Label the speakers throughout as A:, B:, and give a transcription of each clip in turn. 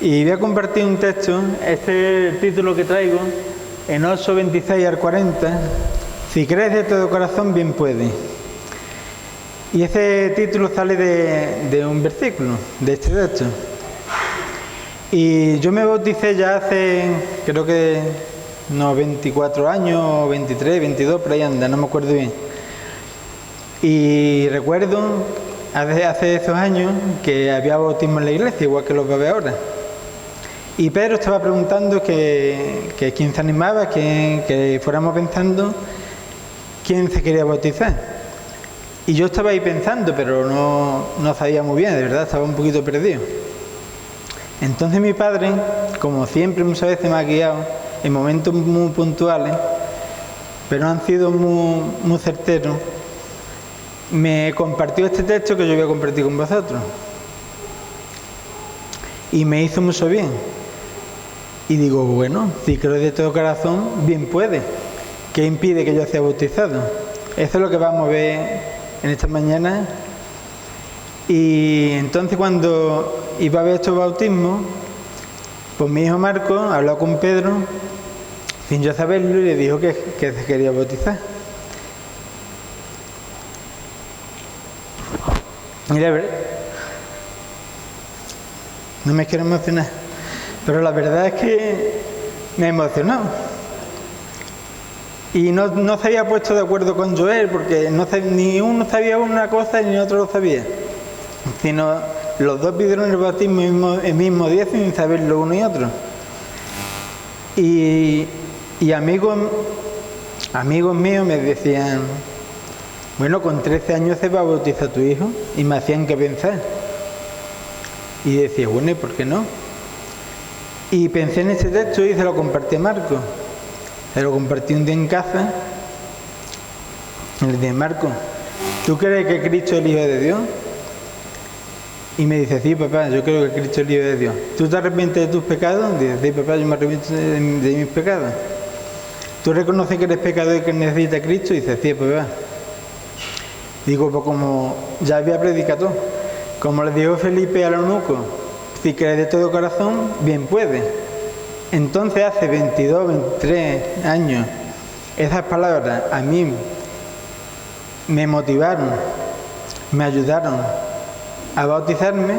A: Y voy a compartir un texto, este es el título que traigo, en Oso 26 al 40, si crees de todo corazón, bien puedes. Y ese título sale de un versículo, de este texto. Y yo me bauticé ya hace, creo que unos 24 años, 23, 22, por ahí anda, no me acuerdo bien. Y recuerdo, hace esos años, que había bautismo en la iglesia, igual que los va a ver ahora. Y Pedro estaba preguntando que quién se animaba, que fuéramos pensando quién se quería bautizar. Y yo estaba ahí pensando, pero no sabía muy bien, de verdad, estaba un poquito perdido. Entonces mi padre, como siempre muchas veces me ha guiado en momentos muy puntuales, pero han sido muy certeros, me compartió este texto que yo voy a compartir con vosotros. Y me hizo mucho bien. Y digo, bueno, si creo de todo corazón, bien puede. ¿Qué impide que yo sea bautizado? Eso es lo que vamos a ver en esta mañana. Y entonces cuando iba a ver estos bautismos, pues mi hijo Marco habló con Pedro, sin yo saberlo, y le dijo que se quería bautizar. Mira, a ver, no me quiero emocionar, pero la verdad es que me ha emocionado. Y no se había puesto de acuerdo con Joel, porque ni uno sabía una cosa ni otro lo sabía, sino los dos pidieron el bautismo el mismo día sin saberlo uno y otro. Y amigos míos me decían, bueno, con 13 años se va a bautizar tu hijo, y me hacían que pensar. Y decía, bueno, ¿y por qué no? Y pensé en ese texto y se lo compartí a Marco. Se lo compartí un día en casa. Y le dije, Marco, ¿tú crees que Cristo es el Hijo de Dios? Y me dice, sí, papá, yo creo que Cristo es el Hijo de Dios. ¿Tú te arrepientes de tus pecados? Dice, sí, papá, yo me arrepiento de mis pecados. ¿Tú reconoces que eres pecador y que necesitas a Cristo? Dice, sí, papá. Digo, pues como ya había predicado, como le dijo Felipe al eunuco, si crees de todo corazón, bien puede. Entonces hace 22, 23 años, esas palabras a mí me motivaron, me ayudaron a bautizarme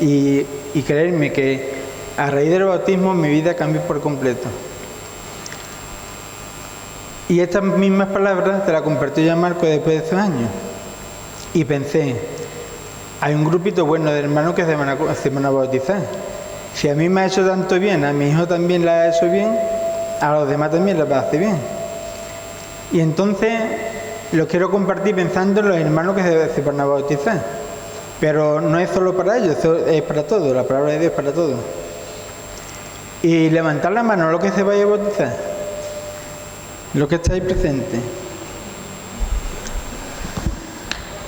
A: y creerme que a raíz del bautismo mi vida cambió por completo. Y estas mismas palabras te las compartió ya Marco después de esos años. Y pensé, hay un grupito bueno de hermanos que se van a bautizar. Si a mí me ha hecho tanto bien, a mi hijo también le ha hecho bien, a los demás también les va a hacer bien. Y entonces los quiero compartir pensando en los hermanos que se van a bautizar. Pero no es solo para ellos, es para todos, la palabra de Dios es para todos. Y levantar la mano, lo que se vaya a bautizar, lo que estáis presentes.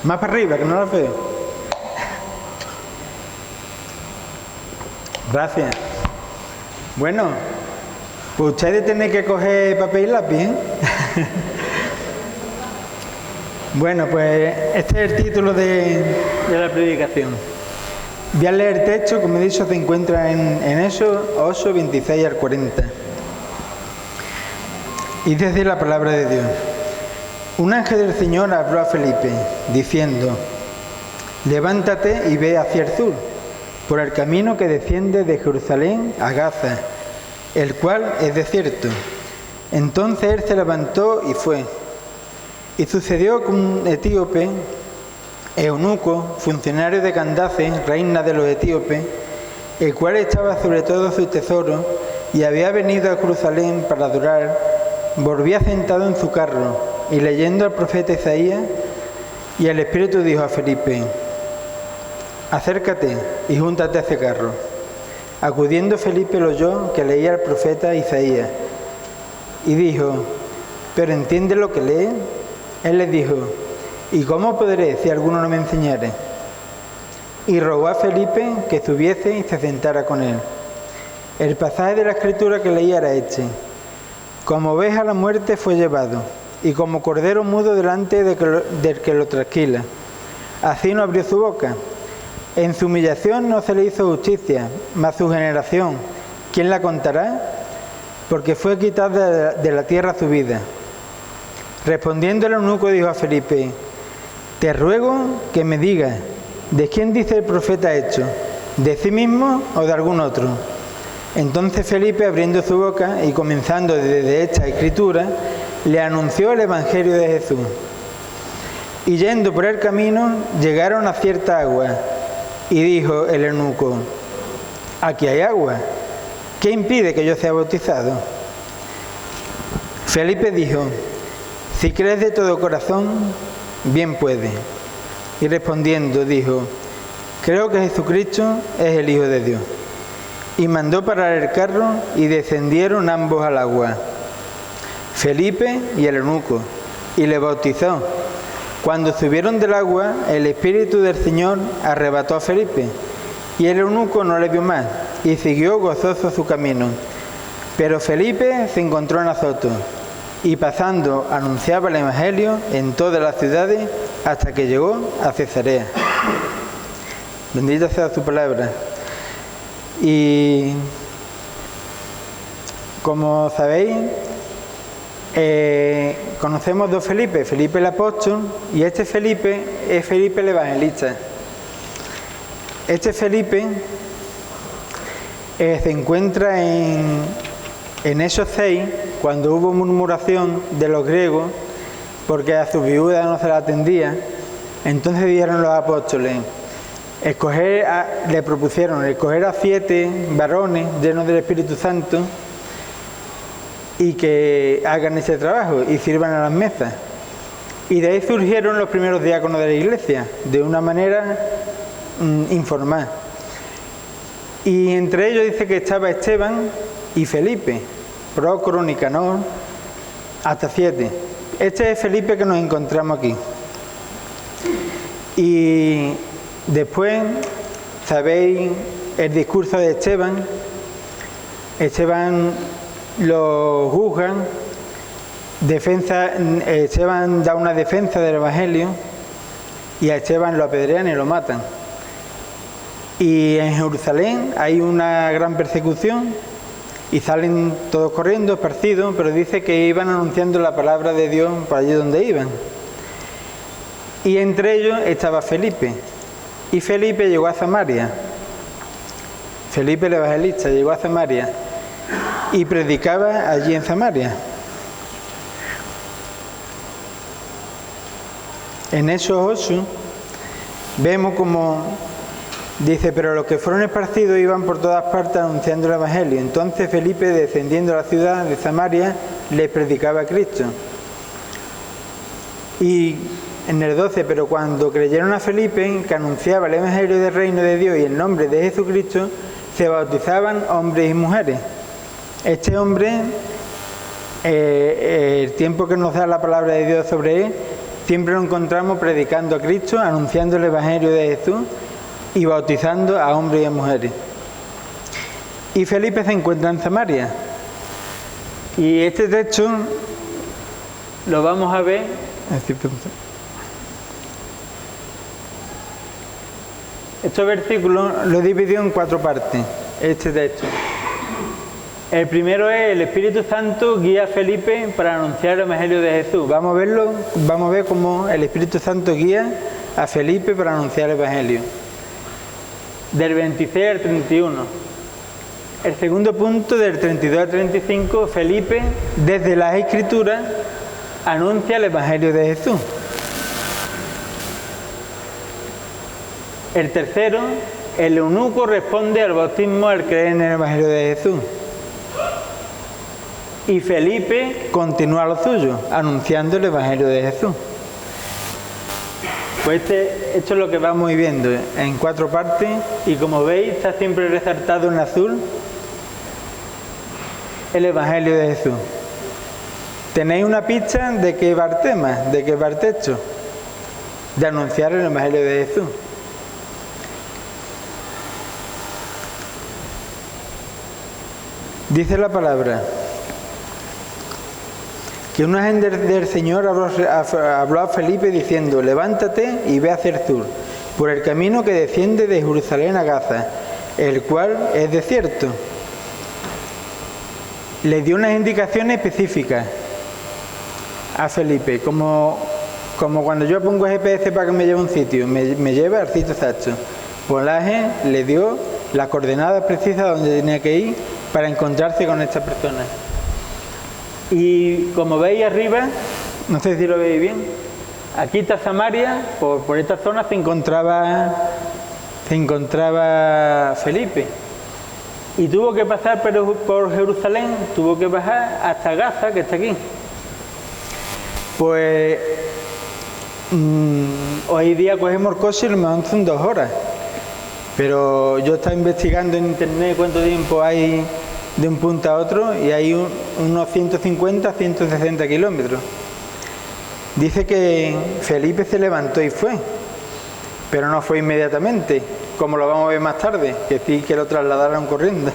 A: Más para arriba, que no lo veo. Gracias. Bueno, pues ustedes tienen que coger papel y lápiz, ¿eh? Bueno, pues este es el título de la predicación. Voy a leer el texto, como he dicho, se encuentra en Oso 26 al 40. Y dice la palabra de Dios. Un ángel del Señor habló a Felipe, diciendo, levántate y ve hacia el sur, por el camino que desciende de Jerusalén a Gaza, el cual es desierto. Entonces él se levantó y fue. Y sucedió que un etíope, eunuco, funcionario de Candace, reina de los etíopes, el cual estaba sobre todo su tesoro y había venido a Jerusalén para adorar, volvía sentado en su carro y leyendo al profeta Isaías, y el Espíritu dijo a Felipe, acércate y júntate a ese carro. Acudiendo Felipe lo oyó que leía al profeta Isaías y dijo, ¿pero entiende lo que lee? Él les dijo, ¿y cómo podré si alguno no me enseñare? Y rogó a Felipe que subiese y se sentara con él. El pasaje de la Escritura que leía era este: como oveja a la muerte fue llevado, y como cordero mudo delante del que lo trasquila. Así no abrió su boca. En su humillación no se le hizo justicia, mas su generación, ¿quién la contará? Porque fue quitada de la tierra su vida. Respondiendo el eunuco dijo a Felipe: te ruego que me digas, ¿de quién dice el profeta hecho? ¿De sí mismo o de algún otro? Entonces Felipe, abriendo su boca y comenzando desde esta escritura, le anunció el Evangelio de Jesús. Y yendo por el camino, llegaron a cierta agua, y dijo el eunuco: aquí hay agua, ¿qué impide que yo sea bautizado? Felipe dijo: si crees de todo corazón, bien puede. Y respondiendo dijo: creo que Jesucristo es el Hijo de Dios. Y mandó parar el carro y descendieron ambos al agua, Felipe y el eunuco, y le bautizó. Cuando subieron del agua, el Espíritu del Señor arrebató a Felipe, y el eunuco no le vio más, y siguió gozoso su camino. Pero Felipe se encontró en Azoto, y pasando anunciaba el Evangelio en todas las ciudades hasta que llegó a Cesarea. Bendita sea su palabra. Y como sabéis, conocemos dos Felipe, Felipe el apóstol, y este Felipe es Felipe el evangelista. Este Felipe se encuentra en Hechos 6, cuando hubo murmuración de los griegos porque a su viuda no se la atendía. Entonces dijeron los apóstoles, le propusieron escoger a 7 varones llenos del Espíritu Santo y que hagan ese trabajo y sirvan a las mesas. Y de ahí surgieron los primeros diáconos de la iglesia, de una manera informal. Y entre ellos dice que estaba Esteban y Felipe, Prócoro, Nicanor, hasta 7. Este es Felipe que nos encontramos aquí. Y después, sabéis el discurso de Esteban. Esteban lo juzgan, Esteban da una defensa del Evangelio y a Esteban lo apedrean y lo matan. Y en Jerusalén hay una gran persecución y salen todos corriendo, esparcidos, pero dice que iban anunciando la palabra de Dios por allí donde iban. Y entre ellos estaba Felipe. Y Felipe llegó a Samaria. Felipe el evangelista llegó a Samaria y predicaba allí en Samaria. En Hechos 8 vemos como dice: pero los que fueron esparcidos iban por todas partes anunciando el Evangelio. Entonces Felipe, descendiendo a la ciudad de Samaria, les predicaba a Cristo. Y en el 12, pero cuando creyeron a Felipe, que anunciaba el Evangelio del reino de Dios y el nombre de Jesucristo, se bautizaban hombres y mujeres. Este hombre, el tiempo que nos da la palabra de Dios sobre él, siempre lo encontramos predicando a Cristo, anunciando el Evangelio de Jesús y bautizando a hombres y a mujeres. Y Felipe se encuentra en Samaria. Y este texto lo vamos a ver. Estos versículos los he dividido en 4 partes, este texto. El primero es: el Espíritu Santo guía a Felipe para anunciar el Evangelio de Jesús. Vamos a ver cómo el Espíritu Santo guía a Felipe para anunciar el Evangelio. Del 26 al 31. El segundo punto, del 32 al 35, Felipe, desde las Escrituras, anuncia el Evangelio de Jesús. El tercero, el eunuco responde al bautismo al creer en el Evangelio de Jesús. Y Felipe continúa lo suyo, anunciando el Evangelio de Jesús. Pues esto es lo que vamos viendo en 4 partes, y como veis está siempre resaltado en azul el Evangelio de Jesús. Tenéis una pista de que va el tema, de que va el texto, de anunciar el Evangelio de Jesús. Dice la palabra que un ángel del Señor habló a Felipe diciendo: levántate y ve hacia el sur, por el camino que desciende de Jerusalén a Gaza, el cual es desierto. Le dio unas indicaciones específicas a Felipe, como cuando yo pongo GPS para que me lleve a un sitio, me lleva al sitio exacto. Pues el ángel le dio las coordenadas precisas donde tenía que ir para encontrarse con esta persona. Y como veis arriba, no sé si lo veis bien, aquí está Samaria, por esta zona se encontraba Felipe. Y tuvo que pasar por Jerusalén, tuvo que bajar hasta Gaza, que está aquí. Pues hoy día cogemos el coche y lo mejor son 2 horas. Pero yo estaba investigando en internet cuánto tiempo hay de un punto a otro y hay unos 150, 160 kilómetros. Dice que Felipe se levantó y fue, pero no fue inmediatamente, como lo vamos a ver más tarde, que sí que lo trasladaron corriendo.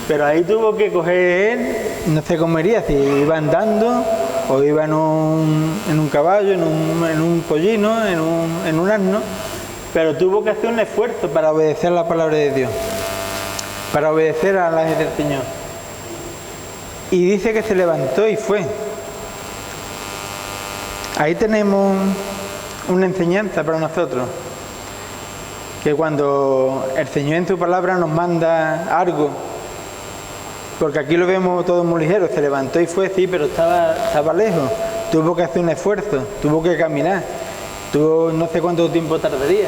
A: Pero ahí tuvo que coger él, no sé cómo iría, si iba andando o iba en un caballo, en un pollino, en un asno, pero tuvo que hacer un esfuerzo para obedecer la palabra de Dios, para obedecer a la ley del Señor. Y dice que se levantó y fue. Ahí tenemos una enseñanza para nosotros, que cuando el Señor en su palabra nos manda algo, porque aquí lo vemos todo muy ligero, se levantó y fue, sí, pero estaba lejos, tuvo que hacer un esfuerzo, tuvo que caminar, no sé cuánto tiempo tardaría,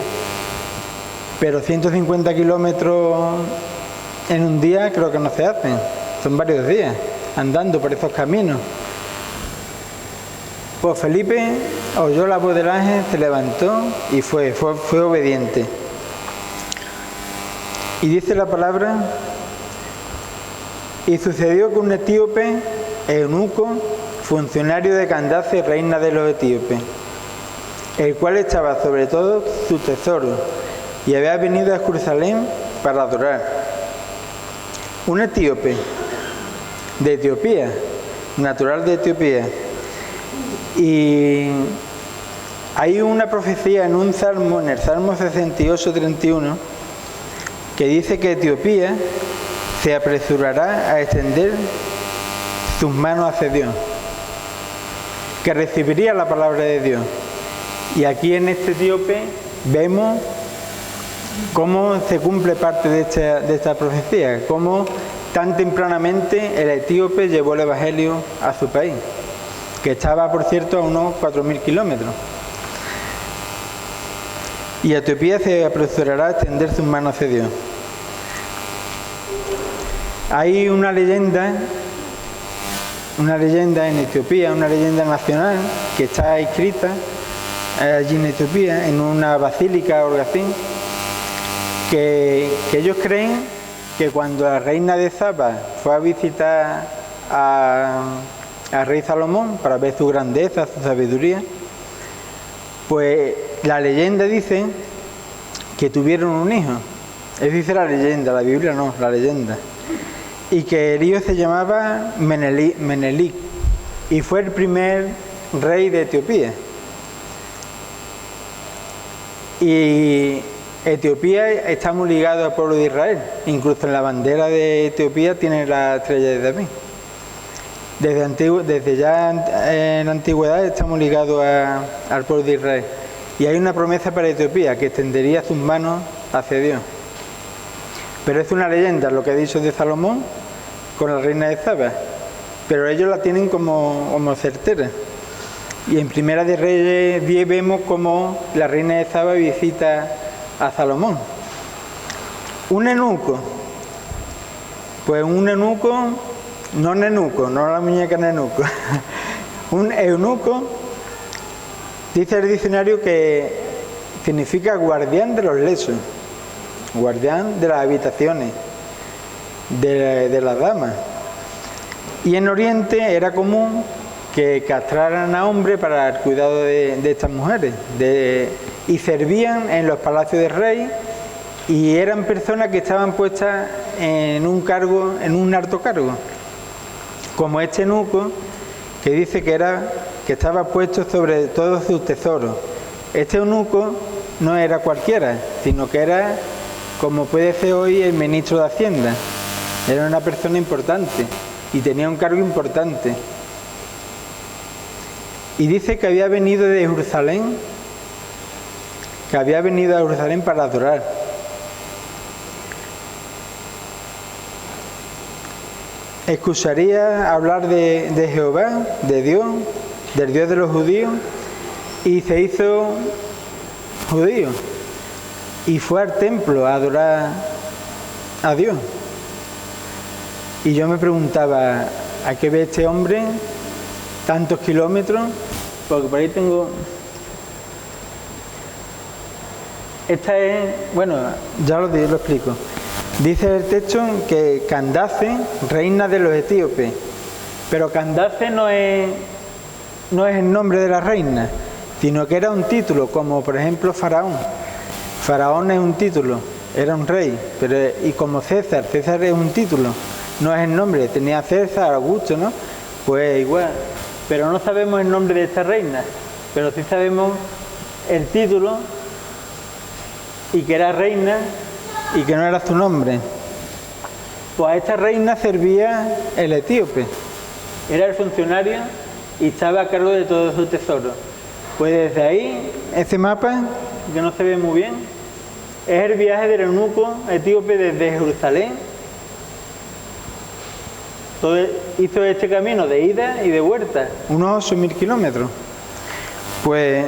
A: pero 150 kilómetros en un día creo que no se hacen, son varios días andando por esos caminos. Pues Felipe oyó la voz del ángel, se levantó y fue obediente. Y dice la palabra: y sucedió que un etíope, eunuco, funcionario de Candace, reina de los etíopes, el cual estaba sobre todo su tesoro, y había venido a Jerusalén para adorar. Un etíope de Etiopía, natural de Etiopía. Y hay una profecía en un salmo, en el Salmo 68:31, que dice que Etiopía se apresurará a extender sus manos hacia Dios, que recibiría la palabra de Dios. Y aquí en este etíope vemos cómo se cumple parte de esta profecía, cómo tan tempranamente el etíope llevó el Evangelio a su país, que estaba, por cierto, a unos 4.000 kilómetros. Y Etiopía se apresurará a extender sus manos hacia Dios. Hay una leyenda en Etiopía, una leyenda nacional que está escrita allí en Etiopía, en una basílica o algo así, que ellos creen que cuando la reina de Saba fue a visitar al rey Salomón para ver su grandeza, su sabiduría, pues la leyenda dice que tuvieron un hijo. Es dice la leyenda, la Biblia no, la leyenda. Y que el hijo se llamaba Menelik y fue el primer rey de Etiopía. Y Etiopía está muy ligado al pueblo de Israel, incluso en la bandera de Etiopía tiene la estrella de David. Desde ya en la antigüedad estamos ligados al pueblo de Israel. Y hay una promesa para Etiopía, que extendería sus manos hacia Dios. Pero es una leyenda lo que ha dicho de Salomón con la reina de Saba, pero ellos la tienen como certera. Y en Primera de Reyes 10 vemos como la reina de Saba visita a Salomón. Un eunuco, pues un eunuco, no nenuco, no la muñeca nenuco, un eunuco, dice el diccionario que significa guardián de los lesos, guardián de las habitaciones, de las damas. Y en Oriente era común que castraran a hombres para el cuidado de estas mujeres, y servían en los palacios del rey, y eran personas que estaban puestas en un cargo, en un alto cargo, como este eunuco, que dice que estaba puesto sobre todos sus tesoros. Este eunuco no era cualquiera, sino que era, como puede ser hoy, el ministro de Hacienda. Era una persona importante y tenía un cargo importante. Y dice que había venido de Jerusalén, a Jerusalén para adorar. Escucharía hablar de Jehová, de Dios, del Dios de los judíos, y se hizo judío. Y fue al templo a adorar a Dios. Y yo me preguntaba, ¿a qué ve este hombre tantos kilómetros? Porque por ahí tengo... Esta es... Bueno, ya lo explico. Dice el texto que Candace, reina de los etíopes. Pero Candace no es el nombre de la reina, sino que era un título, como por ejemplo Faraón. Faraón es un título, era un rey, y como César es un título, no es el nombre. Tenía César, Augusto, ¿no? Pues igual. Pero no sabemos el nombre de esta reina, pero sí sabemos el título y que era reina y que no era su nombre. Pues a esta reina servía el etíope, era el funcionario y estaba a cargo de todo su tesoro. Pues desde ahí, ese mapa, que no se ve muy bien, es el viaje del eunuco etíope desde Jerusalén. Hizo este camino de ida y de vuelta, unos 8.000 kilómetros. Pues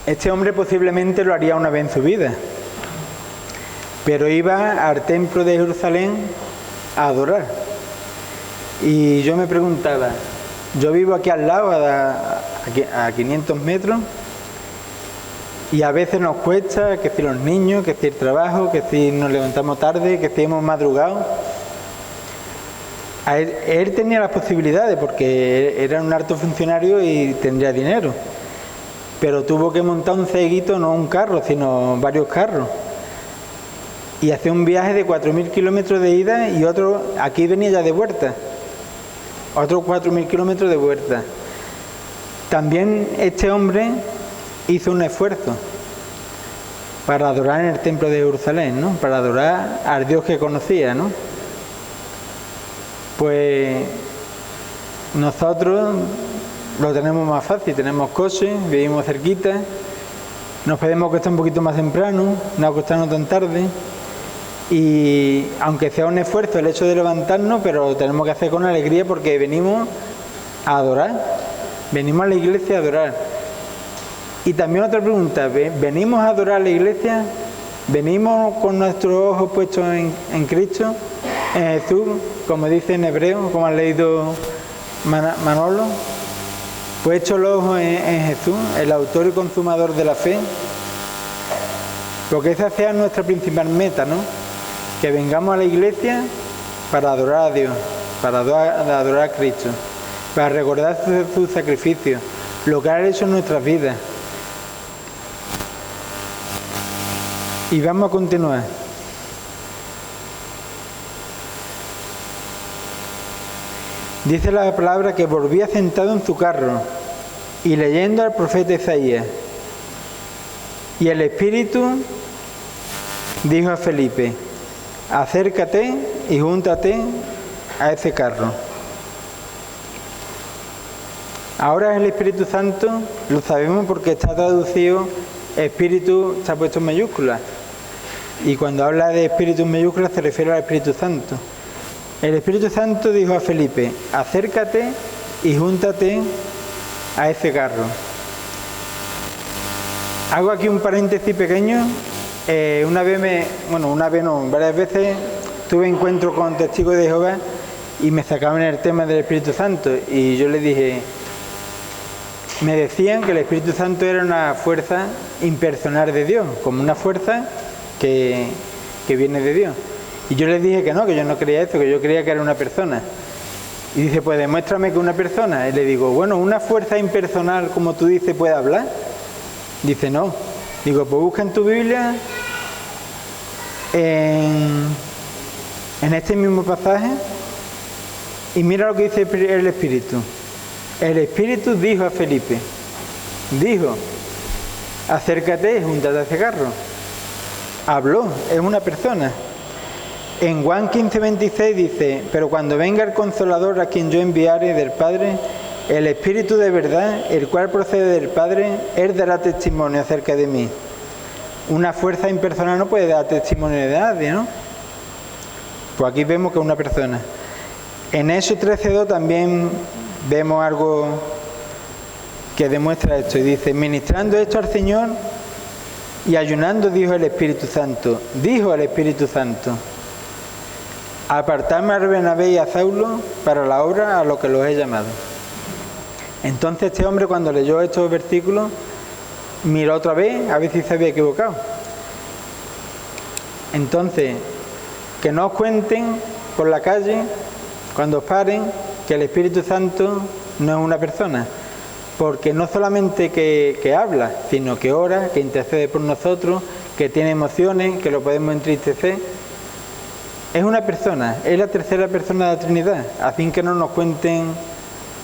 A: este hombre posiblemente lo haría una vez en su vida, pero iba al templo de Jerusalén a adorar. Y yo me preguntaba, yo vivo aquí al lado, a 500 metros, y a veces nos cuesta, que si los niños, que si el trabajo, que si nos levantamos tarde, que si hemos madrugado. Él tenía las posibilidades porque era un alto funcionario y tendría dinero, pero tuvo que montar un ceguito, no un carro, sino varios carros, y hacer un viaje de 4.000 kilómetros de ida y otro, aquí venía ya de vuelta, otros 4.000 kilómetros de vuelta. También este hombre hizo un esfuerzo para adorar en el templo de Jerusalén, ¿no? Para adorar al Dios que conocía, ¿no? Pues nosotros lo tenemos más fácil, tenemos coche, vivimos cerquita, nos podemos acostar un poquito más temprano, no acostarnos tan tarde, y aunque sea un esfuerzo el hecho de levantarnos, pero lo tenemos que hacer con alegría porque venimos a adorar, venimos a la iglesia a adorar. Y también otra pregunta, ¿venimos a adorar a la iglesia? ¿Venimos con nuestros ojos puestos en Cristo, en Jesús, como dice en Hebreo, como ha leído Manolo? Puesto los ojos en Jesús, el autor y consumador de la fe, porque esa sea nuestra principal meta, ¿no? Que vengamos a la iglesia para adorar a Dios, para adorar a Cristo, para recordar su sacrificio, lo que ha hecho en nuestras vidas. Y vamos a continuar. Dice la palabra que volvía sentado en su carro y leyendo al profeta Isaías. Y el Espíritu dijo a Felipe, acércate y júntate a ese carro. Ahora el Espíritu Santo, lo sabemos porque está traducido, Espíritu está puesto en mayúsculas. Y cuando habla de Espíritu en mayúsculas se refiere al Espíritu Santo. El Espíritu Santo dijo a Felipe, acércate y júntate a ese carro. Hago aquí un paréntesis pequeño. Varias veces tuve encuentro con testigos de Jehová y me sacaban el tema del Espíritu Santo. Y yo les dije, me decían que el Espíritu Santo era una fuerza impersonal de Dios, como una fuerza que viene de Dios. Y yo les dije que yo no creía eso, que yo creía que era una persona. Y dice, pues demuéstrame que una persona. Y le digo, bueno, una fuerza impersonal, como tú dices, ¿puede hablar? Dice, no. Digo, pues busca en tu Biblia, en este mismo pasaje, Y mira lo que dice el Espíritu. El Espíritu dijo a Felipe, dijo, acércate y júntate a ese carro. Habló, es una persona. En Juan 15:26 dice, pero cuando venga el Consolador a quien yo enviare del Padre, el Espíritu de verdad, el cual procede del Padre, Él dará testimonio acerca de mí. Una fuerza impersonal no puede dar testimonio de nadie, ¿no? Pues aquí vemos que es una persona. En Hechos 13:2 también vemos algo que demuestra esto. Y dice, ministrando esto al Señor y ayunando, dijo el Espíritu Santo, apartadme a Bernabé y a Saulo para la obra a lo que los he llamado. Entonces este hombre, cuando leyó estos versículos, miró otra vez a ver si se había equivocado. Entonces, que no os cuenten por la calle, cuando os paren, que el Espíritu Santo no es una persona, porque no solamente que habla, sino que ora, que intercede por nosotros, que tiene emociones, que lo podemos entristecer. Es una persona, es la tercera persona de la Trinidad, así que no nos cuenten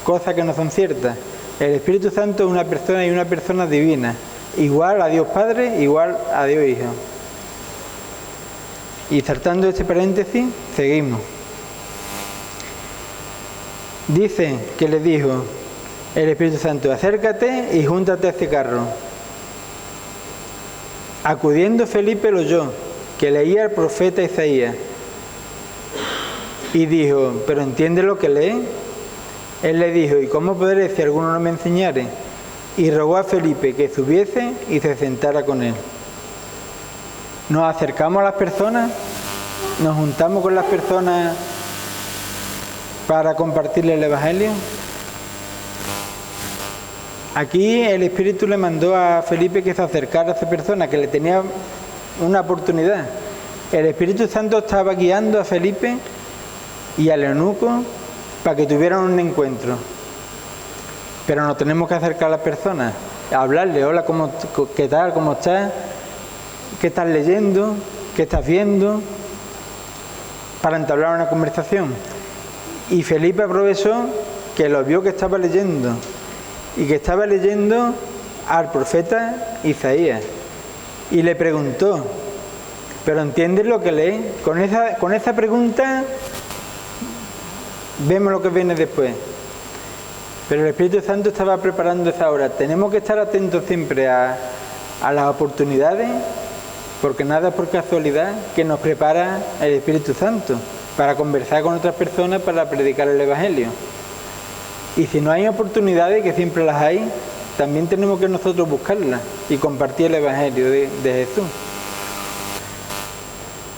A: cosas que no son ciertas. El Espíritu Santo es una persona y una persona divina, igual a Dios Padre, igual a Dios Hijo. Y saltando este paréntesis, seguimos. Dice que le dijo el Espíritu Santo, acércate y júntate a este carro. Acudiendo Felipe lo oyó, que leía el profeta Isaías. Y dijo, ¿pero entiende lo que lee? Él le dijo, ¿y cómo podré si alguno no me enseñare? Y rogó a Felipe que subiese y se sentara con él. Nos acercamos a las personas, nos juntamos con las personas para compartirles el Evangelio. Aquí el Espíritu le mandó a Felipe que se acercara a esa persona, que le tenía una oportunidad. El Espíritu Santo estaba guiando a Felipe y al eunuco para que tuvieran un encuentro. Pero nos tenemos que acercar a las personas, a hablarle, hola, ¿qué tal? ¿Cómo estás? ¿Qué estás leyendo? ¿Qué estás viendo? Para entablar una conversación. Y Felipe aprovechó que lo vio que estaba leyendo, y que estaba leyendo al profeta Isaías. Y le preguntó, ¿pero entiendes lo que lee? Con esa pregunta vemos lo que viene después. Pero el Espíritu Santo estaba preparando esa hora. Tenemos que estar atentos siempre a las oportunidades, porque nada es por casualidad, que nos prepara el Espíritu Santo para conversar con otras personas, para predicar el Evangelio. Y si no hay oportunidades, que siempre las hay, también tenemos que nosotros buscarlas y compartir el Evangelio de Jesús.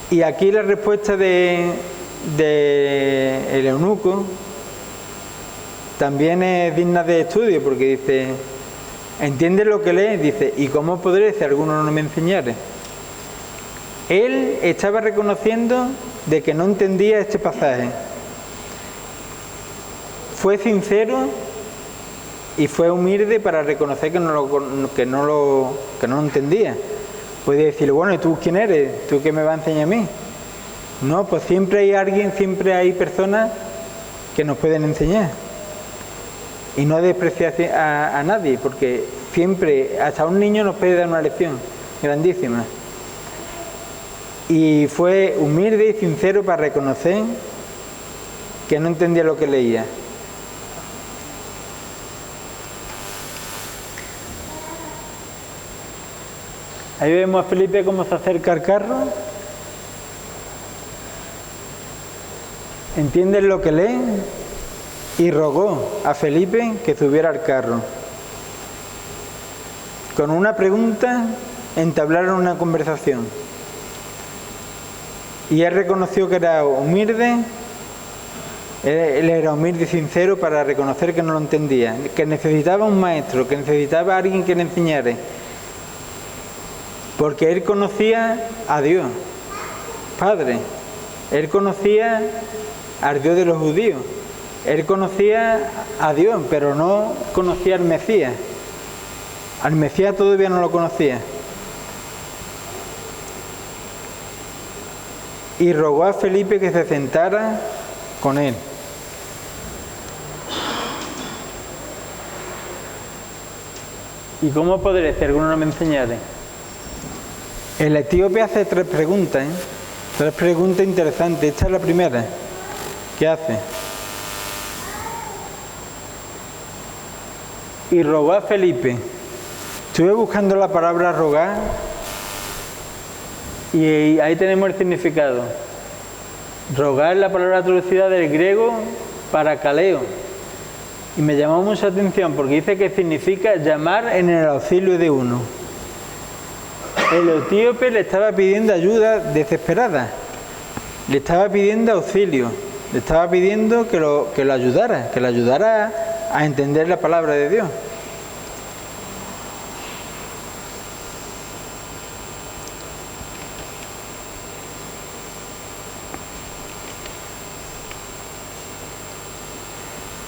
A: Y aquí la respuesta de el eunuco también es digna de estudio, porque dice, ¿entiendes lo que lee? Dice, ¿y cómo podré si alguno no me enseñare? Él estaba reconociendo de que no entendía este pasaje. Fue sincero y fue humilde para reconocer que no lo entendía. Puede decir, bueno, ¿y tú quién eres? ¿Tú qué me vas a enseñar a mí? No, pues siempre hay alguien, siempre hay personas que nos pueden enseñar. Y no despreciar a nadie, porque siempre, hasta un niño nos puede dar una lección grandísima. Y fue humilde y sincero para reconocer que no entendía lo que leía. Ahí vemos a Felipe cómo se acerca al carro. ¿Entiende lo que lee? Y rogó a Felipe que subiera al carro. Con una pregunta entablaron una conversación. Y él reconoció que era humilde. Él era humilde y sincero para reconocer que no lo entendía, que necesitaba un maestro, que necesitaba a alguien que le enseñara. Porque él conocía a Dios, Padre. Él conocía al Dios de los judíos. Él conocía a Dios, pero no conocía al Mesías. Al Mesías todavía no lo conocía. Y rogó a Felipe que se sentara con él. ¿Y cómo podré si alguno no me enseñare? El etíope hace 3 preguntas, 3 preguntas interesantes. Esta es la primera. ¿Qué hace? Y rogó a Felipe. Estuve buscando la palabra rogar y ahí tenemos el significado. Rogar es la palabra traducida del griego parakaleo. Y me llamó mucha atención porque dice que significa llamar en el auxilio de uno. El etíope le estaba pidiendo ayuda desesperada, le estaba pidiendo auxilio, le estaba pidiendo que lo ayudara a entender la palabra de Dios.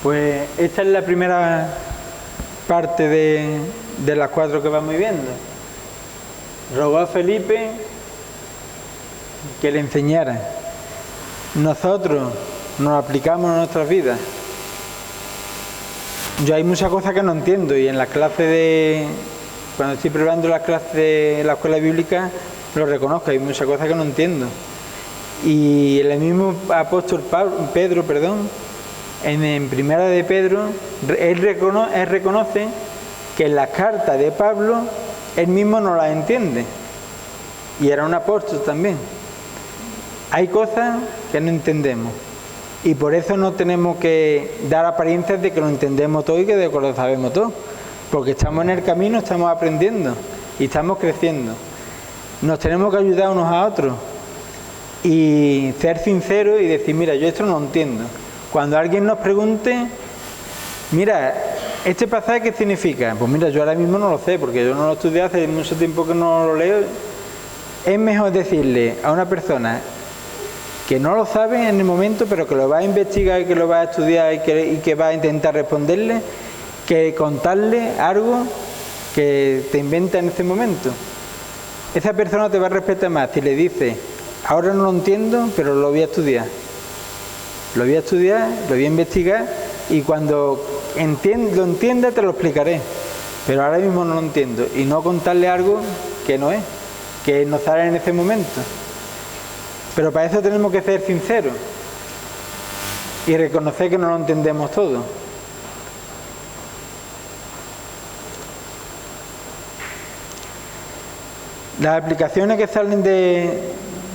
A: Pues esta es la primera parte de las 4 que vamos viendo. Rogó a Felipe que le enseñara. Nosotros nos aplicamos en nuestras vidas. Yo hay muchas cosas que no entiendo y en las clases cuando estoy preparando las clases de la escuela bíblica lo reconozco, hay muchas cosas que no entiendo. Y el mismo apóstol Pedro, en Primera de Pedro, él reconoce que en las cartas de Pablo él mismo no las entiende. Y era un apóstol también. Hay cosas que no entendemos. Y por eso no tenemos que dar apariencias de que lo entendemos todo y que de lo sabemos todo. Porque estamos en el camino, estamos aprendiendo y estamos creciendo. Nos tenemos que ayudar unos a otros. Y ser sinceros y decir, mira, yo esto no lo entiendo. Cuando alguien nos pregunte, mira, ¿este pasaje qué significa? Pues mira, yo ahora mismo no lo sé, porque yo no lo estudié hace mucho tiempo que no lo leo. Es mejor decirle a una persona que no lo sabe en el momento, pero que lo va a investigar y que lo va a estudiar y que va a intentar responderle, que contarle algo que te inventa en ese momento. Esa persona te va a respetar más si le dice, ahora no lo entiendo, pero lo voy a estudiar. Lo voy a estudiar, lo voy a investigar y cuando lo entienda te lo explicaré. Pero ahora mismo no lo entiendo. Y no contarle algo que no es, que no sale en ese momento. Pero para eso tenemos que ser sinceros y reconocer que no lo entendemos todo. Las aplicaciones que salen de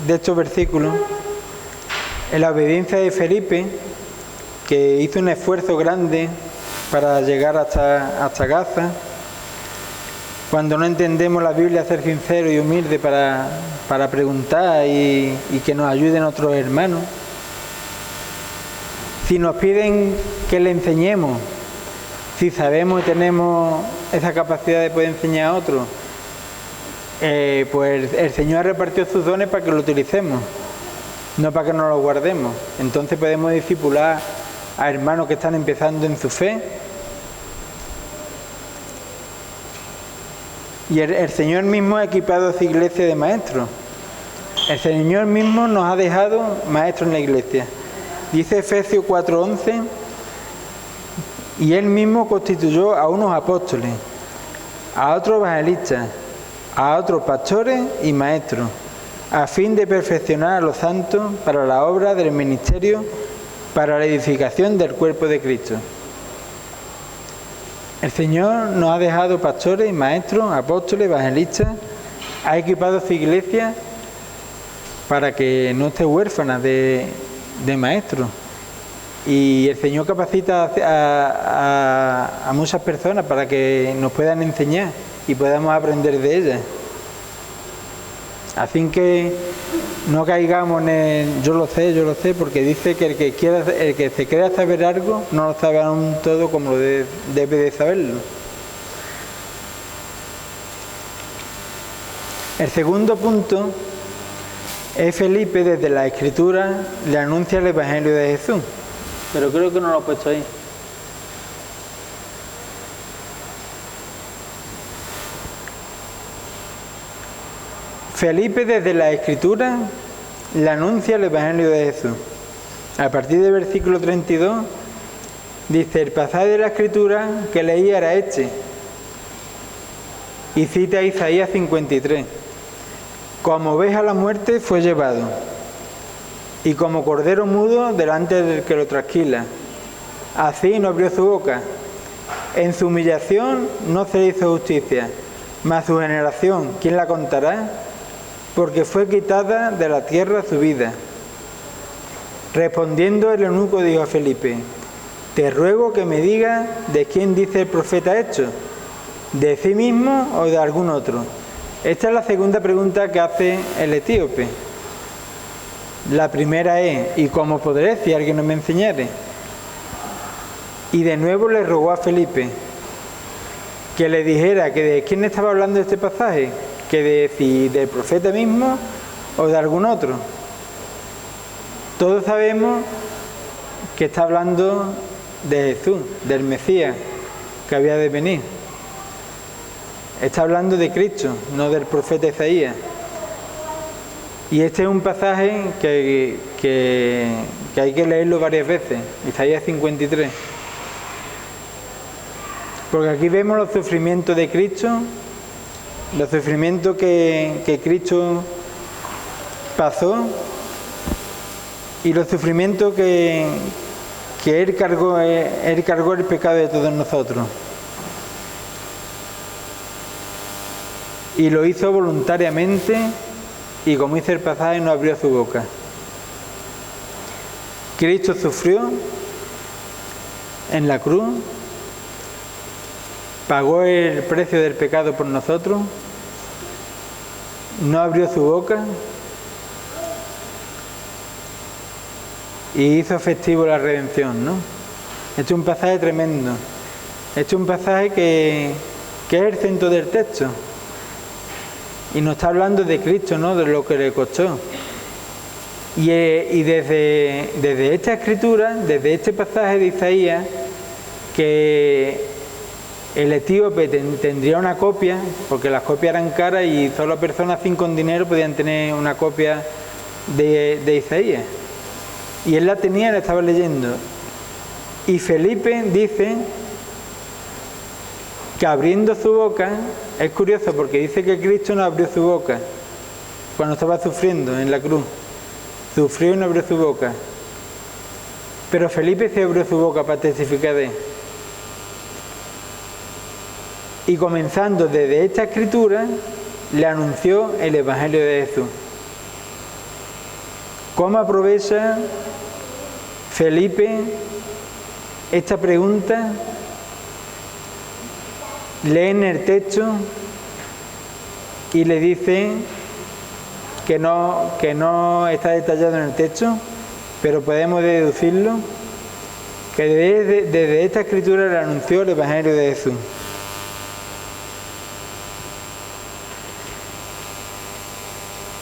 A: estos versículos, en la obediencia de Felipe, que hizo un esfuerzo grande para llegar hasta Gaza. Cuando no entendemos la Biblia, ser sincero y humilde para preguntar y que nos ayuden otros hermanos. Si nos piden que le enseñemos, si sabemos y tenemos esa capacidad de poder enseñar a otros, pues el Señor repartió sus dones para que lo utilicemos, no para que nos los guardemos. Entonces podemos discipular a hermanos que están empezando en su fe. Y el Señor mismo ha equipado a su iglesia de maestros. El Señor mismo nos ha dejado maestros en la iglesia. Dice Efesios 4:11, y Él mismo constituyó a unos apóstoles, a otros evangelistas, a otros pastores y maestros, a fin de perfeccionar a los santos para la obra del ministerio, para la edificación del cuerpo de Cristo. El Señor nos ha dejado pastores, maestros, apóstoles, evangelistas, ha equipado a su iglesia para que no esté huérfana de maestros. Y el Señor capacita a muchas personas para que nos puedan enseñar y podamos aprender de ellas. Así que no caigamos en yo lo sé, porque dice que el que se crea saber algo no lo sabe aún todo como debe de saberlo. El segundo punto es Felipe desde la Escritura le anuncia el Evangelio de Jesús, pero creo que no lo he puesto ahí. Felipe desde la Escritura le anuncia el Evangelio de Jesús. A partir del versículo 32 dice, el pasaje de la Escritura que leí era este. y cita Isaías 53. Como oveja a la muerte fue llevado, y como cordero mudo delante del que lo trasquila. Así no abrió su boca. En su humillación no se le hizo justicia, mas su generación, ¿quién la contará? Porque fue quitada de la tierra su vida. Respondiendo el eunuco dijo a Felipe: te ruego que me digas de quién dice el profeta esto, de sí mismo o de algún otro. Esta es la segunda pregunta que hace el etíope. La primera es: ¿y cómo podré si alguien no me enseñare? Y de nuevo le rogó a Felipe que le dijera que de quién estaba hablando este pasaje, que de si del profeta mismo o de algún otro. Todos sabemos que está hablando de Jesús, del Mesías que había de venir. Está hablando de Cristo, no del profeta Isaías. Y este es un pasaje que hay que leerlo varias veces, Isaías 53. Porque aquí vemos los sufrimientos de Cristo, los sufrimientos que Cristo pasó y los sufrimientos que Él cargó el pecado de todos nosotros. Y lo hizo voluntariamente y, como dice el pasaje, no abrió su boca. Cristo sufrió en la cruz, pagó el precio del pecado por nosotros, no abrió su boca y hizo efectivo la redención, ¿no? Este es un pasaje tremendo. Este es un pasaje que es el centro del texto. Y nos está hablando de Cristo, ¿no? De lo que le costó. Y desde esta escritura, desde este pasaje de Isaías, que el etíope tendría una copia, porque las copias eran caras y solo personas con dinero podían tener una copia de Isaías. Y él la tenía, la estaba leyendo. Y Felipe dice que abriendo su boca, es curioso porque dice que Cristo no abrió su boca cuando estaba sufriendo en la cruz. Sufrió y no abrió su boca. Pero Felipe se abrió su boca para testificar de él. Y comenzando desde esta escritura, le anunció el Evangelio de Jesús. ¿Cómo aprovecha Felipe esta pregunta? Leen el texto y le dice que no está detallado en el texto, pero podemos deducirlo, que desde esta escritura le anunció el Evangelio de Jesús.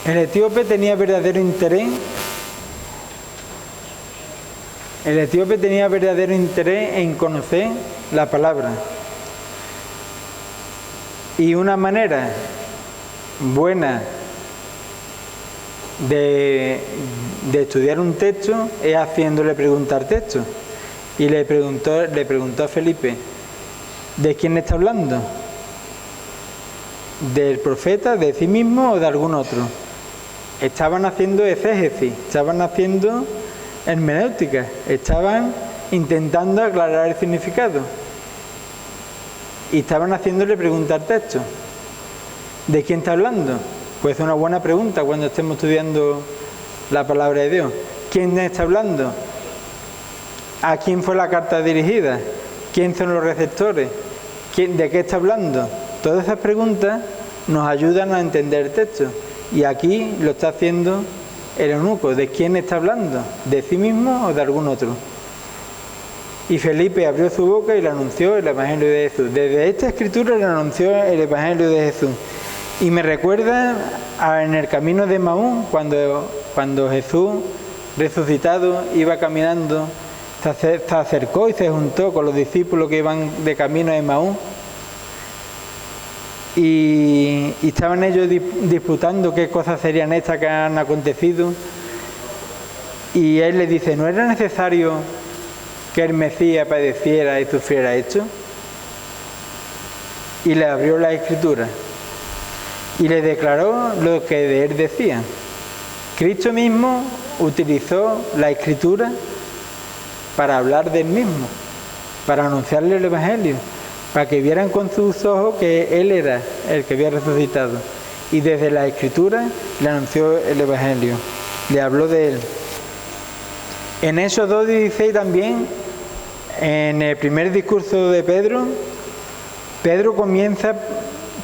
A: El etíope tenía verdadero interés. El etíope tenía verdadero interés en conocer la palabra. Y una manera buena de estudiar un texto es haciéndole preguntar texto. Y le preguntó a Felipe: ¿de quién está hablando? ¿Del profeta, de sí mismo o de algún otro? Estaban haciendo exégesis, estaban haciendo hermenéutica, estaban intentando aclarar el significado. Y estaban haciéndole preguntar texto. ¿De quién está hablando? Pues es una buena pregunta cuando estemos estudiando la palabra de Dios. ¿Quién está hablando? ¿A quién fue la carta dirigida? ¿Quién son los receptores? ¿De qué está hablando? Todas esas preguntas nos ayudan a entender el texto. Y aquí lo está haciendo el eunuco. ¿De quién está hablando? ¿De sí mismo o de algún otro? Y Felipe abrió su boca y le anunció el Evangelio de Jesús. Desde esta escritura le anunció el Evangelio de Jesús. Y me recuerda en el camino de Emaús, cuando Jesús, resucitado, iba caminando, se acercó y se juntó con los discípulos que iban de camino a Emaús. Y estaban ellos disputando qué cosas serían estas que han acontecido. Y él les dice: ¿no era necesario que el Mesías padeciera y sufriera esto? y le abrió la Escritura y le declaró lo que de él decía. Cristo mismo utilizó la Escritura para hablar de él mismo, para anunciarle el Evangelio, para que vieran con sus ojos que él era el que había resucitado. Y desde la Escritura le anunció el Evangelio, le habló de él. En Hechos 2:16 también, en el primer discurso de Pedro, Pedro comienza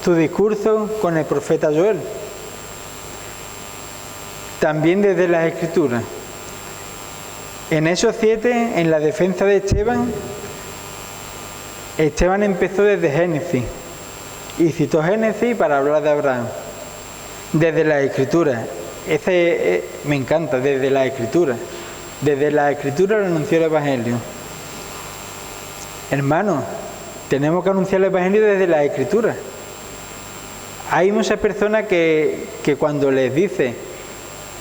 A: su discurso con el profeta Joel, también desde las Escrituras. En Hechos 7, en la defensa de Esteban, Esteban empezó desde Génesis y citó Génesis para hablar de Abraham, desde las Escrituras. Ese me encanta, desde las Escrituras. Desde la Escritura le anunció el Evangelio. Hermanos, tenemos que anunciar el Evangelio desde la Escritura. Hay muchas personas que cuando les dice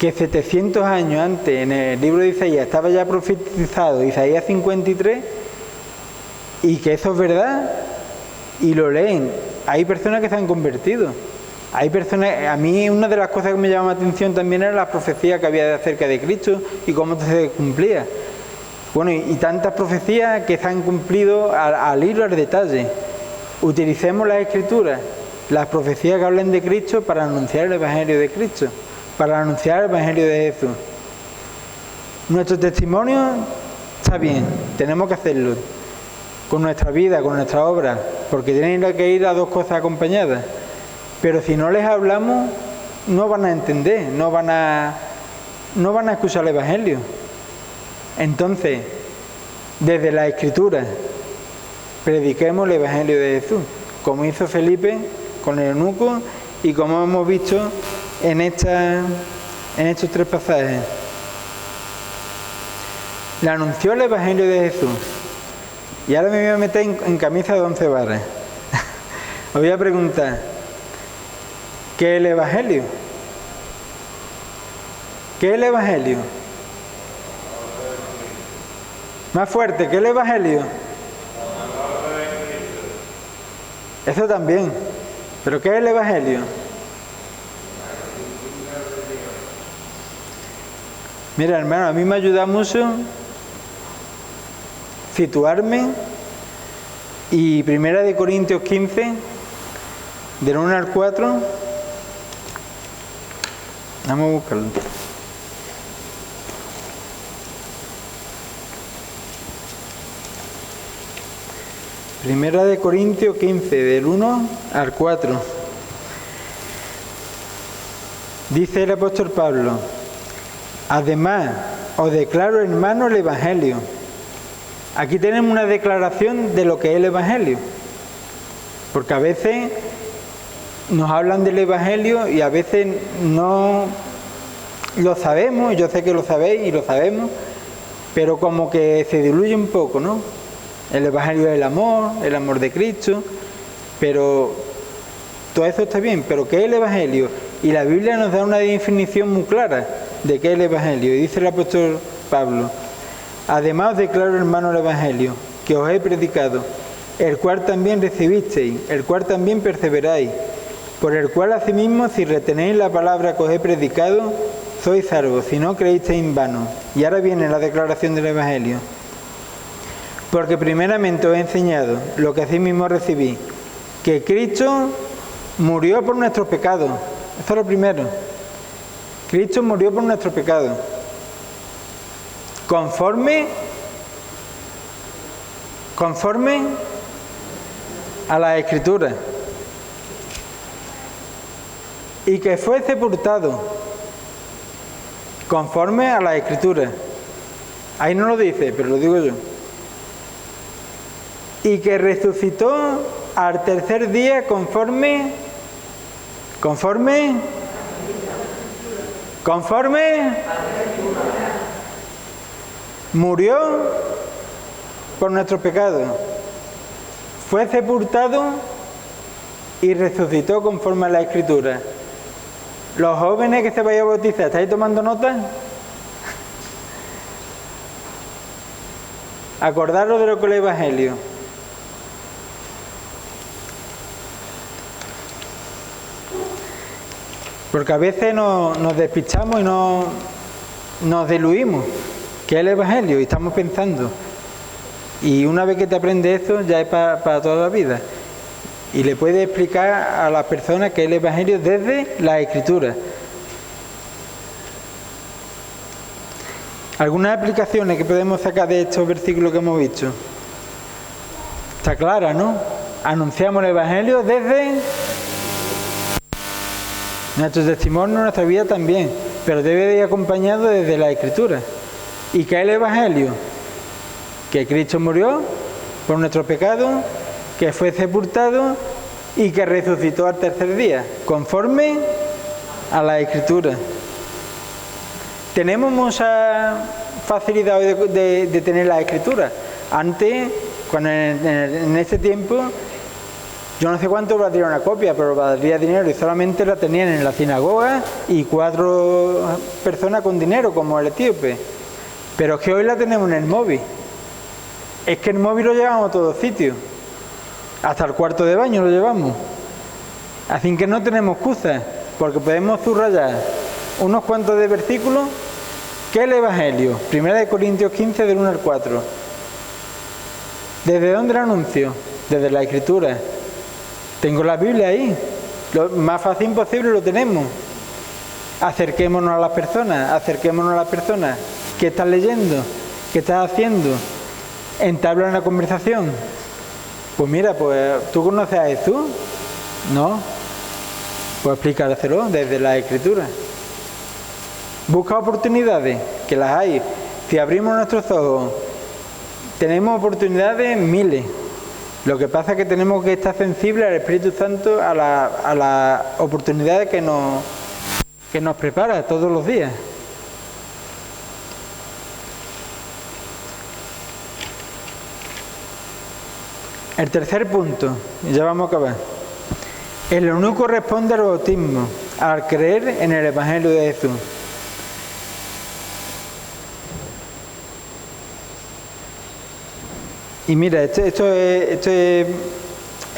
A: que 700 años antes en el libro de Isaías estaba ya profetizado Isaías 53 y que eso es verdad y lo leen, hay personas que se han convertido. Hay personas, a mí una de las cosas que me llamaba la atención también era la profecía que había acerca de Cristo y cómo se cumplía. Bueno, y tantas profecías que se han cumplido al hilo, al detalle. Utilicemos las Escrituras, las profecías que hablan de Cristo para anunciar el Evangelio de Cristo, para anunciar el Evangelio de Jesús. Nuestro testimonio está bien, tenemos que hacerlo, con nuestra vida, con nuestra obra, porque tienen que ir las dos cosas acompañadas. Pero si no les hablamos, no van a entender, no van a escuchar el Evangelio. Entonces, desde la Escritura, prediquemos el Evangelio de Jesús, como hizo Felipe con el eunuco y como hemos visto en estos tres pasajes. Le anunció el Evangelio de Jesús. Y ahora me voy a meter en camisa de 11 varas. Os voy a preguntar, ¿qué es el Evangelio? ¿Qué es el Evangelio? Más fuerte, ¿qué es el Evangelio? Eso también. ¿Pero qué es el Evangelio? Mira, hermano, a mí me ayuda mucho situarme y 1 Corintios 15, del 1 al 4, vamos a buscarlo. Primera de Corintios 15, del 1 al 4. Dice el apóstol Pablo: además, os declaro, hermanos, el Evangelio. Aquí tenemos una declaración de lo que es el Evangelio. Porque a veces nos hablan del Evangelio y a veces no lo sabemos, yo sé que lo sabéis y lo sabemos, pero como que se diluye un poco, ¿no? El Evangelio es el amor de Cristo, pero todo eso está bien, pero ¿qué es el Evangelio? Y la Biblia nos da una definición muy clara de qué es el Evangelio. Y dice el apóstol Pablo: además os declaro, hermano, el Evangelio que os he predicado, el cual también recibisteis, el cual también perseveráis, por el cual asimismo, si retenéis la palabra que os he predicado, sois salvos, si no creísteis en vano. Y ahora viene la declaración del Evangelio. Porque primeramente os he enseñado lo que asimismo recibí, que Cristo murió por nuestros pecados. Eso es lo primero. Cristo murió por nuestros pecados, conforme a la Escritura, y que fue sepultado conforme a la Escritura. Ahí no lo dice, pero lo digo yo. Y que resucitó al tercer día conforme murió por nuestros pecados, fue sepultado y resucitó conforme a la Escritura. Los jóvenes que se vayan a bautizar, ¿estáis tomando nota? Acordaros de lo que es el Evangelio. Porque a veces nos despistamos y nos diluimos, que es el Evangelio, y estamos pensando. Y una vez que te aprendes esto, ya es para toda la vida. Y le puedes explicar a las personas que es el Evangelio desde la Escritura. Algunas aplicaciones que podemos sacar de estos versículos que hemos visto. Está clara, ¿no? Anunciamos el Evangelio desde nuestro testimonio, nuestra vida también, pero debe de ir acompañado desde la Escritura. ¿Y qué es el Evangelio? Que Cristo murió por nuestro pecado, que fue sepultado y que resucitó al tercer día, conforme a la Escritura. Tenemos mucha facilidad hoy de tener la Escritura. Antes, cuando en ese tiempo, yo no sé cuánto valdría una copia, pero valdría dinero y solamente la tenían en la sinagoga y 4 personas con dinero, como el etíope. Pero es que hoy la tenemos en el móvil. Es que el móvil lo llevamos a todos sitios. Hasta el cuarto de baño lo llevamos. Así que no tenemos excusas, porque podemos subrayar unos cuantos de versículos. ¿Qué es el Evangelio? 1 Corintios 15, del 1 al 4. ¿Desde dónde lo anuncio? Desde la Escritura. Tengo la Biblia ahí. Lo más fácil posible lo tenemos. Acerquémonos a las personas. ¿Qué estás leyendo? ¿Qué estás haciendo? Entabla una conversación. Pues mira, ¿tú conoces a Jesús? No. Pues explícaselo desde la Escritura. Busca oportunidades, que las hay. Si abrimos nuestros ojos, tenemos oportunidades miles. Lo que pasa es que tenemos que estar sensibles al Espíritu Santo, a las oportunidades que nos prepara todos los días. El tercer punto, ya vamos a acabar. El eunuco responde al bautismo, al creer en el Evangelio de Jesús. Y mira, esto es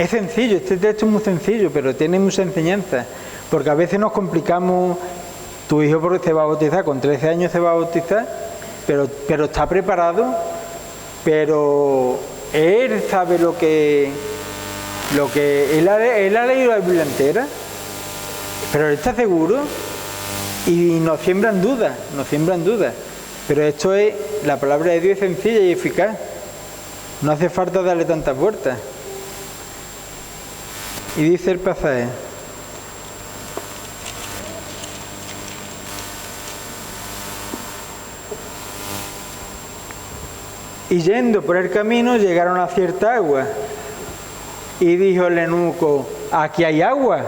A: sencillo, este texto es muy sencillo, pero tiene mucha enseñanza, porque a veces nos complicamos. Tu hijo porque se va a bautizar, con 13 años se va a bautizar, pero está preparado, pero él sabe lo que él ha leído la Biblia entera, pero él está seguro y nos siembran dudas, pero esto es, la palabra de Dios es sencilla y eficaz. No hace falta darle tantas vueltas. Y dice el pasaje: y yendo por el camino llegaron a cierta agua. Y dijo el eunuco: aquí hay agua.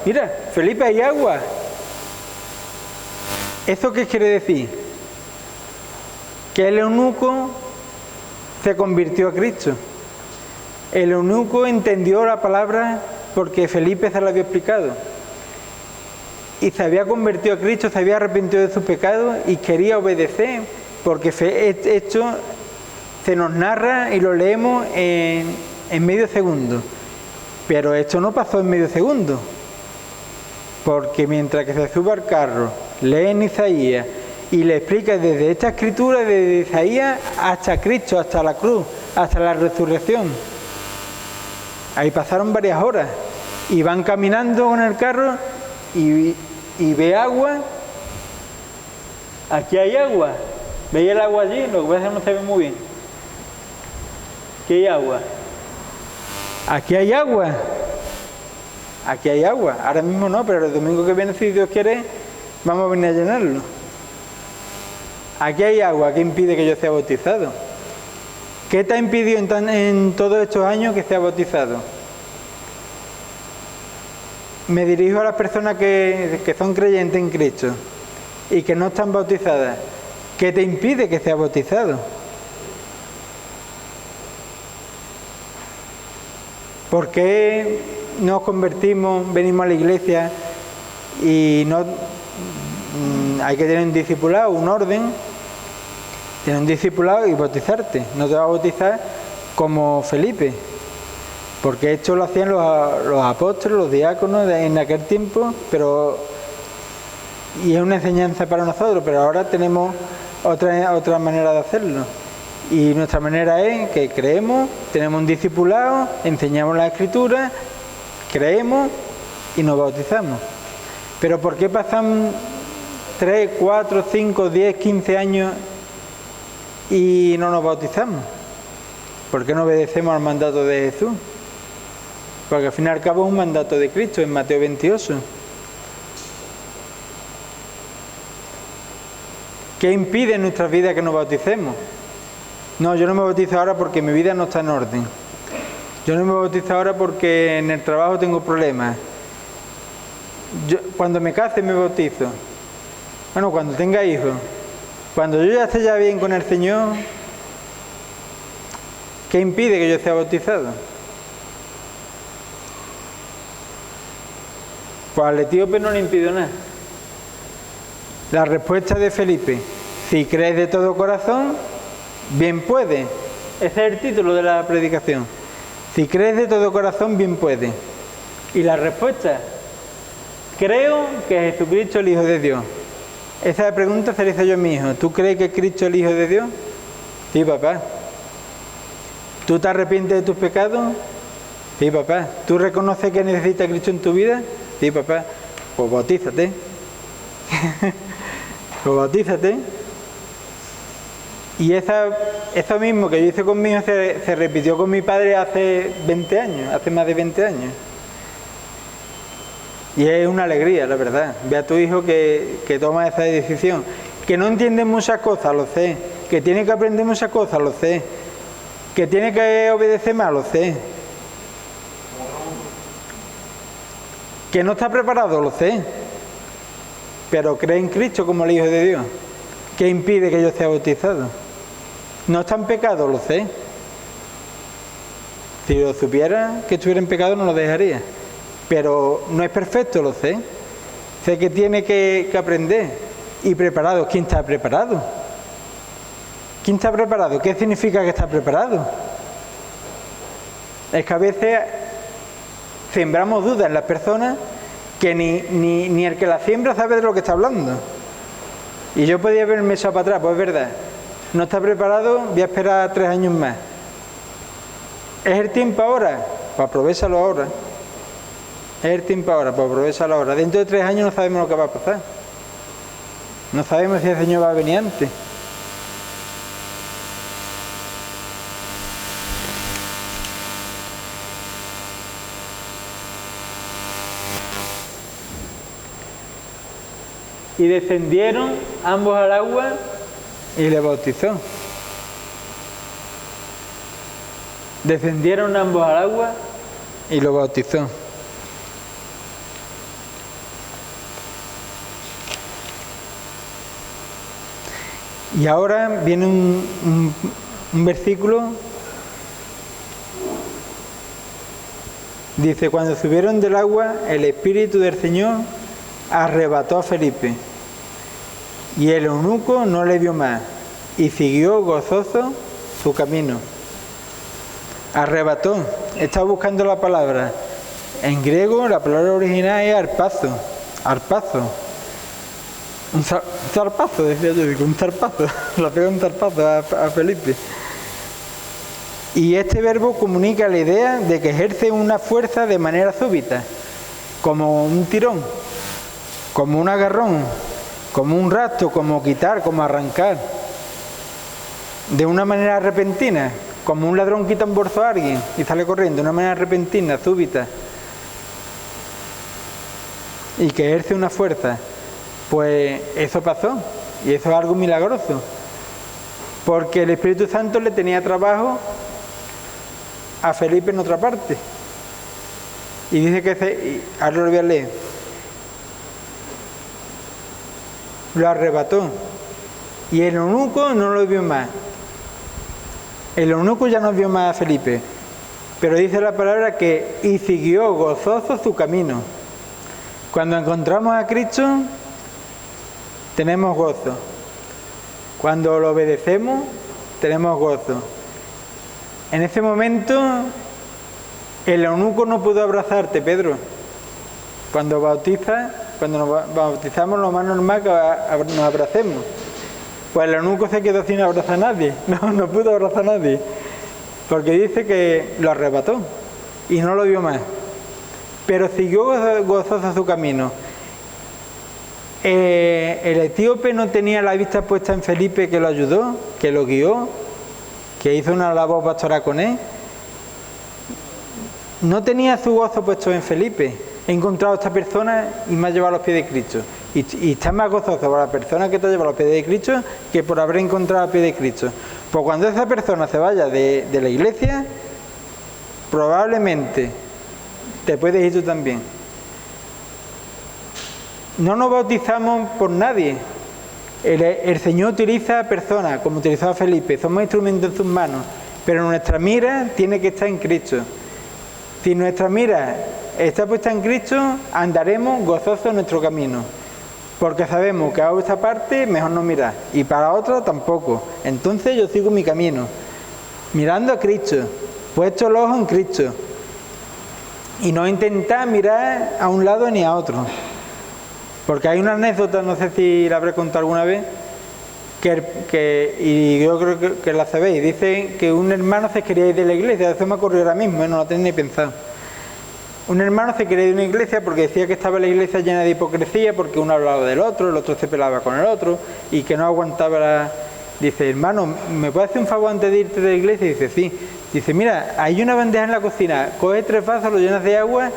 A: Mira, Felipe, hay agua. ¿Eso qué quiere decir? Que el eunuco se convirtió a Cristo. El eunuco entendió la palabra porque Felipe se la había explicado. Y se había convertido a Cristo, se había arrepentido de su pecado y quería obedecer, porque esto se nos narra y lo leemos en medio segundo. Pero esto no pasó en medio segundo. Porque mientras que se sube al carro, lee en Isaías y le explica desde esta escritura, desde Isaías hasta Cristo, hasta la cruz, hasta la resurrección. Ahí pasaron varias horas y van caminando con el carro y ve agua. Aquí hay agua. ¿Veis el agua allí? Lo que pasa es que no se ve muy bien. Aquí hay agua. Aquí hay agua. Aquí hay agua. Ahora mismo no, pero el domingo que viene, si Dios quiere, vamos a venir a llenarlo. Aquí hay agua. ¿Qué impide que yo sea bautizado? ¿Qué te ha impedido en todos estos años que sea bautizado? Me dirijo a las personas que son creyentes en Cristo y que no están bautizadas. ¿Qué te impide que sea bautizado? ¿Por qué nos convertimos, venimos a la iglesia y no hay que tener un discipulado, un orden? Tener un discipulado y bautizarte. No te vas a bautizar como Felipe. Porque esto lo hacían los apóstoles, los diáconos en aquel tiempo, y es una enseñanza para nosotros, pero ahora tenemos otra manera de hacerlo. Y nuestra manera es que creemos, tenemos un discipulado, enseñamos la Escritura, creemos y nos bautizamos. Pero ¿por qué pasan 3, 4, 5, 10, 15 años y no nos bautizamos? ¿Por qué no obedecemos al mandato de Jesús? Porque al fin y al cabo es un mandato de Cristo en Mateo 28. ¿Qué impide en nuestras vidas que nos bauticemos? No, yo no me bautizo ahora porque mi vida no está en orden. Yo no me bautizo ahora porque en el trabajo tengo problemas. Cuando me case me bautizo. Bueno, cuando tenga hijos. Cuando yo ya esté ya bien con el Señor, ¿qué impide que yo sea bautizado? Pues al etíope no le impidió nada. La respuesta de Felipe: si crees de todo corazón, bien puede. Ese es el título de la predicación. Si crees de todo corazón, bien puede. Y la respuesta: creo que Jesucristo es el Hijo de Dios. Esa pregunta se la hice yo a mi hijo. ¿Tú crees que Cristo es el Hijo de Dios? Sí, papá. ¿Tú te arrepientes de tus pecados? Sí, papá. ¿Tú reconoces que necesitas a Cristo en tu vida? Sí, papá. Pues bautízate. Pues bautízate. Y eso mismo que yo hice con mi hijo se repitió con mi padre hace 20 años, hace más de 20 años. Y es una alegría, la verdad. Ve a tu hijo que toma esa decisión. Que no entiende muchas cosas, lo sé. Que tiene que aprender muchas cosas, lo sé. Que tiene que obedecer más, lo sé. Que no está preparado, lo sé. Pero cree en Cristo como el Hijo de Dios. ¿Qué impide que yo sea bautizado? No está en pecado, lo sé. Si lo supiera que estuviera en pecado no lo dejaría. Pero no es perfecto, lo sé. Sé que tiene que aprender. Y preparado. ¿Quién está preparado? ¿Quién está preparado? ¿Qué significa que está preparado? Es que a veces sembramos dudas en las personas que ni el que la siembra sabe de lo que está hablando. Y yo podía haberme echado para atrás, pues es verdad. No está preparado, voy a esperar 3 años más. ¿Es el tiempo ahora? Pues aprovéchalo ahora. Es el tiempo ahora, pues aprovéchalo ahora. Dentro de 3 años no sabemos lo que va a pasar. No sabemos si el Señor va a venir antes. Y descendieron ambos al agua y le bautizó. Descendieron ambos al agua y lo bautizó. Y ahora viene un versículo. Dice: cuando subieron del agua, el Espíritu del Señor arrebató a Felipe, y el eunuco no le vio más, y siguió gozoso su camino. Arrebató, estaba buscando la palabra. En griego la palabra original es arpazo. Un zarpazo, decía yo, digo, un zarpazo. Le pegó un zarpazo a Felipe. Y este verbo comunica la idea de que ejerce una fuerza de manera súbita, como un tirón, como un agarrón, como un rapto, como quitar, como arrancar, de una manera repentina, como un ladrón quita un bolso a alguien y sale corriendo, de una manera repentina, súbita, y que ejerce una fuerza. Pues eso pasó, y eso es algo milagroso, porque el Espíritu Santo le tenía trabajo a Felipe en otra parte. Y dice que ahora lo voy a leer. Lo arrebató. Y el eunuco no lo vio más. El eunuco ya no vio más a Felipe. Pero dice la palabra que y siguió gozoso su camino. Cuando encontramos a Cristo, tenemos gozo. Cuando lo obedecemos, tenemos gozo. En ese momento El eunuco no pudo abrazarte, Pedro. Cuando nos bautizamos, lo más normal es que nos abracemos. Pues el eunuco se quedó sin abrazar a nadie. No pudo abrazar a nadie. Porque dice que lo arrebató y no lo vio más. Pero siguió gozoso su camino. El etíope no tenía la vista puesta en Felipe, que lo ayudó, que lo guió, que hizo una labor pastoral con él. No tenía su gozo puesto en Felipe. He encontrado a esta persona y me ha llevado a los pies de Cristo. Y está más gozoso por la persona que te ha llevado a los pies de Cristo que por haber encontrado a los pies de Cristo. Pues cuando esa persona se vaya de la iglesia, probablemente te puedes ir tú también. No nos bautizamos por nadie. El Señor utiliza a personas, como utilizó a Felipe. Somos instrumentos en sus manos. Pero nuestra mira tiene que estar en Cristo. Si nuestra mira está puesta en Cristo, andaremos gozosos en nuestro camino. Porque sabemos que a esta parte mejor no mirar. Y para otra tampoco. Entonces yo sigo mi camino. Mirando a Cristo. Puesto el ojo en Cristo. Y no intentar mirar a un lado ni a otro. Porque hay una anécdota, no sé si la habré contado alguna vez, y yo creo que la sabéis. Dice que un hermano se quería ir de la iglesia. Eso me ocurrió ahora mismo, no lo tenía ni pensado. Un hermano se quería ir de una iglesia porque decía que estaba la iglesia llena de hipocresía, porque uno hablaba del otro, el otro se pelaba con el otro, y que no aguantaba la... Dice, hermano, ¿me puedes hacer un favor antes de irte de la iglesia? Y dice, sí. Dice, mira, hay una bandeja en la cocina, coge 3 vasos, lo llenas de agua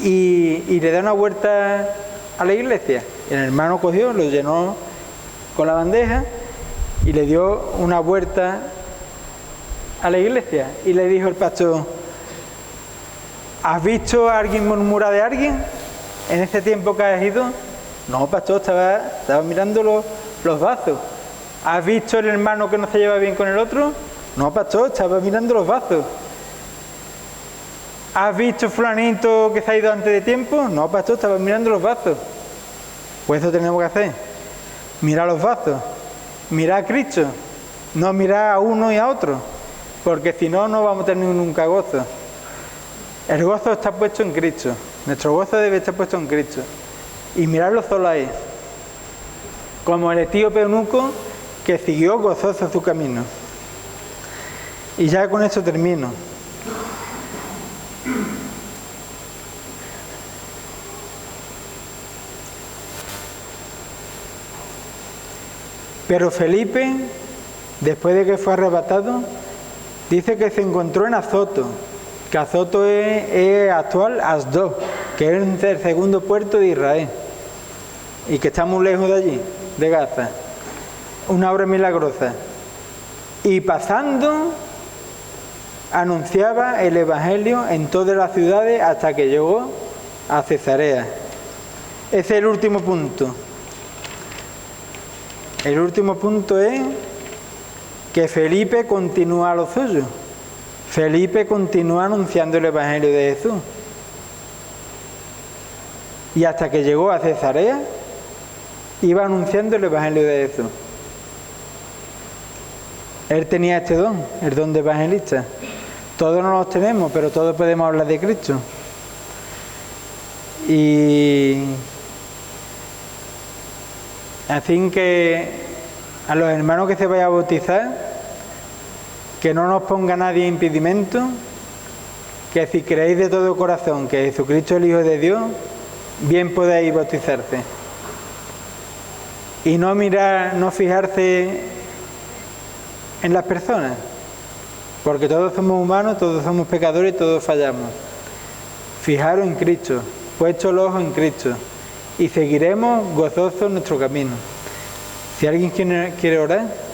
A: y le da una vuelta a la iglesia. Y el hermano cogió, lo llenó con la bandeja y le dio una vuelta a la iglesia. Y le dijo el pastor, ¿has visto a alguien murmurar de alguien en ese tiempo que has ido? No, pastor, estaba mirando los vasos. ¿Has visto el hermano que no se lleva bien con el otro? No, pastor, estaba mirando los vasos. ¿Has visto fulanito que se ha ido antes de tiempo? No, pastor, estaba mirando los vasos. Pues eso tenemos que hacer. Mirar los vasos. Mirar a Cristo. No mirar a uno y a otro. Porque si no, no vamos a tener nunca gozo. El gozo está puesto en Cristo. Nuestro gozo debe estar puesto en Cristo. Y mirarlo solo a Él. Como el etíope eunuco que siguió gozoso su camino. Y ya con esto termino. Pero Felipe, después de que fue arrebatado, dice que se encontró en Azoto, que Azoto es actual Asdod, que es el segundo puerto de Israel, y que está muy lejos de allí, de Gaza. Una obra milagrosa. Y pasando, anunciaba el Evangelio en todas las ciudades hasta que llegó a Cesarea. Ese es el último punto. El último punto es que Felipe continúa lo suyo. Felipe continúa anunciando el Evangelio de Jesús. Y hasta que llegó a Cesarea, iba anunciando el Evangelio de Jesús. Él tenía este don, el don de evangelista. Todos no los tenemos, pero todos podemos hablar de Cristo. Y así que a los hermanos que se vayan a bautizar, que no nos ponga nadie impedimento, que si creéis de todo corazón que Jesucristo es el Hijo de Dios, bien podéis bautizarse. Y no mirar, no fijarse en las personas, porque todos somos humanos, todos somos pecadores y todos fallamos. Fijaros en Cristo, puesto el ojo en Cristo, y seguiremos gozosos nuestro camino. Si alguien quiere orar.